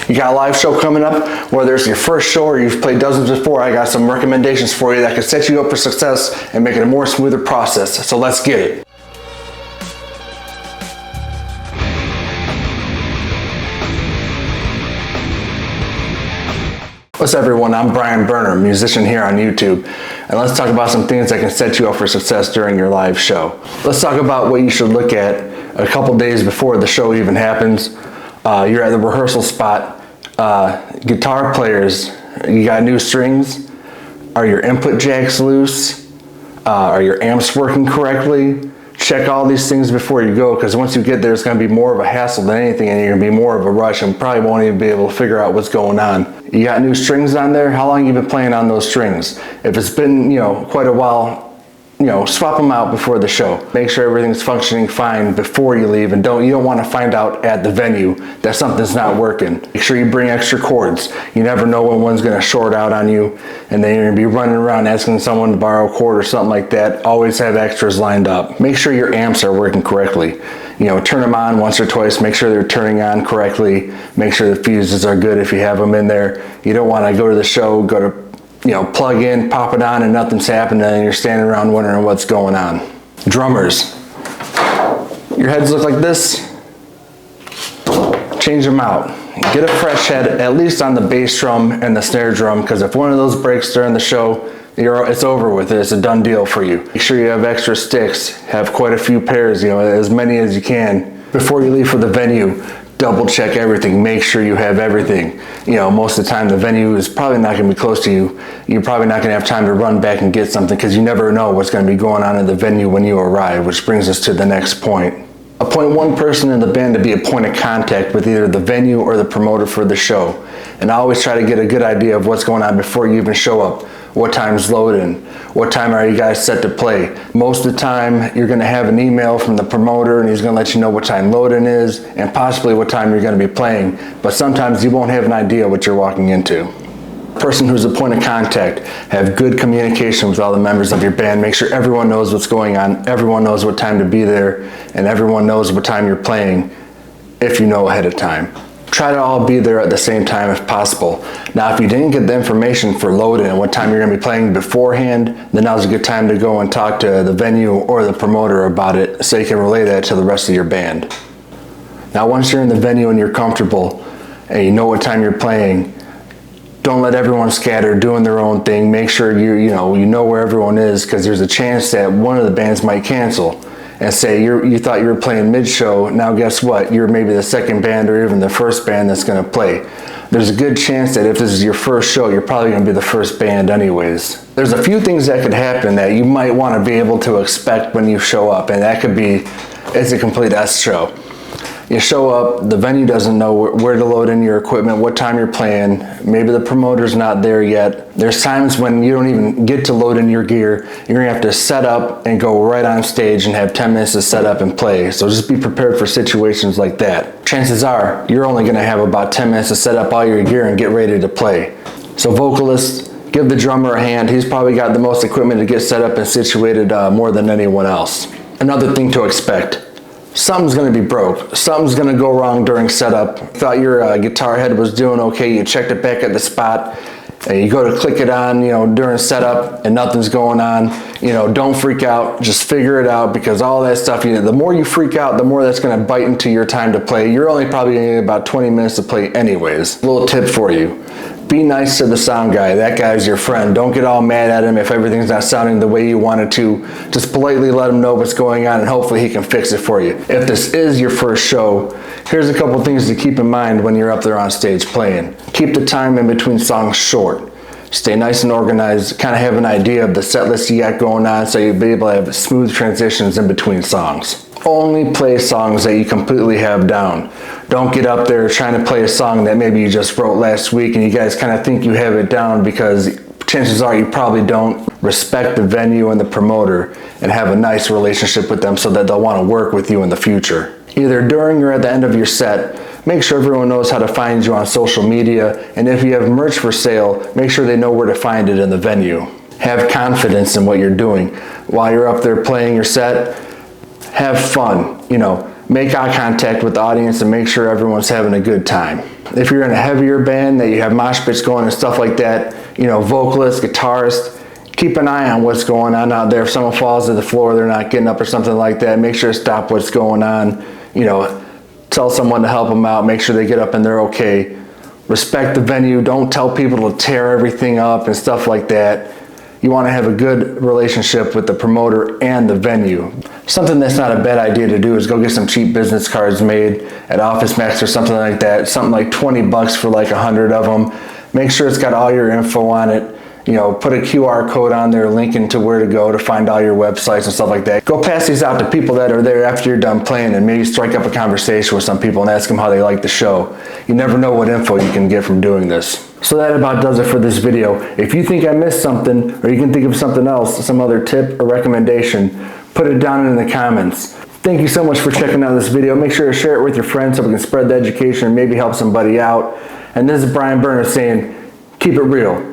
You got a live show coming up, whether it's your first show or you've played dozens before, I got some recommendations for you that can set you up for success and make it a more smoother process. So let's get it. What's up everyone, I'm Brian Berner, musician here on YouTube, and let's talk about some things that can set you up for success during your live show. Let's talk about what you should look at a couple days before the show even happens. You're at the rehearsal spot, guitar players, you got new strings? Are your input jacks loose? Are your amps working correctly? Check all these things before you go, because once you get there, it's going to be more of a hassle than anything, and you're going to be more of a rush and probably won't even be able to figure out what's going on. You got new strings on there? How long have you been playing on those strings? If it's been, quite a while, swap them out before the show. Make sure everything's functioning fine before you leave, and you don't want to find out at the venue that something's not working. Make sure you bring extra cords. You never know when one's going to short out on you, and then you're going to be running around asking someone to borrow a cord or something like that. Always have extras lined up. Make sure your amps are working correctly. Turn them on once or twice, make sure they're turning on correctly, make sure the fuses are good if you have them in there. You don't want to go to the show, plug in, pop it on, and nothing's happening, and you're standing around wondering what's going on. Drummers, your heads look like this, change them out. Get a fresh head, at least on the bass drum and the snare drum, because if one of those breaks during the show, it's over with. It's a done deal for you. Make sure you have extra sticks, have quite a few pairs, as many as you can. Before you leave for the venue, double check everything, make sure you have everything. Most of the time the venue is probably not going to be close to you. You're probably not going to have time to run back and get something, because you never know what's going to be going on in the venue when you arrive, which brings us to the next point. Appoint one person in the band to be a point of contact with either the venue or the promoter for the show. And I always try to get a good idea of what's going on before you even show up. What time's loading? What time are you guys set to play? Most of the time you're going to have an email from the promoter, and he's going to let you know what time loading is and possibly what time you're going to be playing. But sometimes you won't have an idea what you're walking into. Person who's a point of contact, have good communication with all the members of your band. Make sure everyone knows what's going on, everyone knows what time to be there, and everyone knows what time you're playing if you know ahead of time. Try to all be there at the same time if possible. Now, if you didn't get the information for loading and what time you're going to be playing beforehand, then now's a good time to go and talk to the venue or the promoter about it, so you can relay that to the rest of your band. Now, once you're in the venue and you're comfortable and you know what time you're playing, don't let everyone scatter doing their own thing. Make sure you know where everyone is, because there's a chance that one of the bands might cancel. And say you thought you were playing mid-show, now guess what? You're maybe the second band or even the first band that's going to play. There's a good chance that if this is your first show, you're probably going to be the first band anyways. There's a few things that could happen that you might want to be able to expect when you show up, and that could be, it's a complete S show. You show up, the venue doesn't know where to load in your equipment, what time you're playing, maybe the promoter's not there yet. There's times when you don't even get to load in your gear. You're gonna have to set up and go right on stage and have 10 minutes to set up and play. So just be prepared for situations like that. Chances are, you're only gonna have about 10 minutes to set up all your gear and get ready to play. So vocalists, give the drummer a hand. He's probably got the most equipment to get set up and situated more than anyone else. Another thing to expect. Something's going to be broke. Something's going to go wrong during setup. Thought your guitar head was doing okay. You checked it back at the spot. And you go to click it on, during setup, and nothing's going on. Don't freak out. Just figure it out, because all that stuff, the more you freak out, the more that's going to bite into your time to play. You're only probably going to need about 20 minutes to play anyways. A little tip for you. Be nice to the sound guy. That guy's your friend. Don't get all mad at him if everything's not sounding the way you want it to. Just politely let him know what's going on, and hopefully he can fix it for you. If this is your first show, here's a couple things to keep in mind when you're up there on stage playing. Keep the time in between songs short. Stay nice and organized, kind of have an idea of the set list you got going on, so you'll be able to have smooth transitions in between songs. Only play songs that you completely have down. Don't get up there trying to play a song that maybe you just wrote last week and you guys kind of think you have it down, because chances are you probably don't. Respect the venue and the promoter and have a nice relationship with them so that they'll want to work with you in the future. Either during or at the end of your set, make sure everyone knows how to find you on social media, and if you have merch for sale, make sure they know where to find it in the venue. Have confidence in what you're doing. While you're up there playing your set, have fun. make eye contact with the audience and make sure everyone's having a good time. If you're in a heavier band that you have mosh pits going and stuff like that, you know, vocalists, guitarists, keep an eye on what's going on out there. If someone falls to the floor, they're not getting up or something like that, make sure to stop what's going on. You know, tell someone to help them out, make sure they get up and they're okay. Respect the venue, don't tell people to tear everything up and stuff like that. You want to have a good relationship with the promoter and the venue. Something that's not a bad idea to do is go get some cheap business cards made at Office Max or something like that. Something like 20 bucks for like 100 of them. Make sure it's got all your info on it. You know, put a QR code on there linking to where to go to find all your websites and stuff like that. Go pass these out to people that are there after you're done playing and maybe strike up a conversation with some people and ask them how they like the show. You never know what info you can get from doing this. So that about does it for this video. If you think I missed something or you can think of something else, some other tip or recommendation, put it down in the comments. Thank you so much for checking out this video. Make sure to share it with your friends so we can spread the education and maybe help somebody out. And this is Brian Burner saying, keep it real.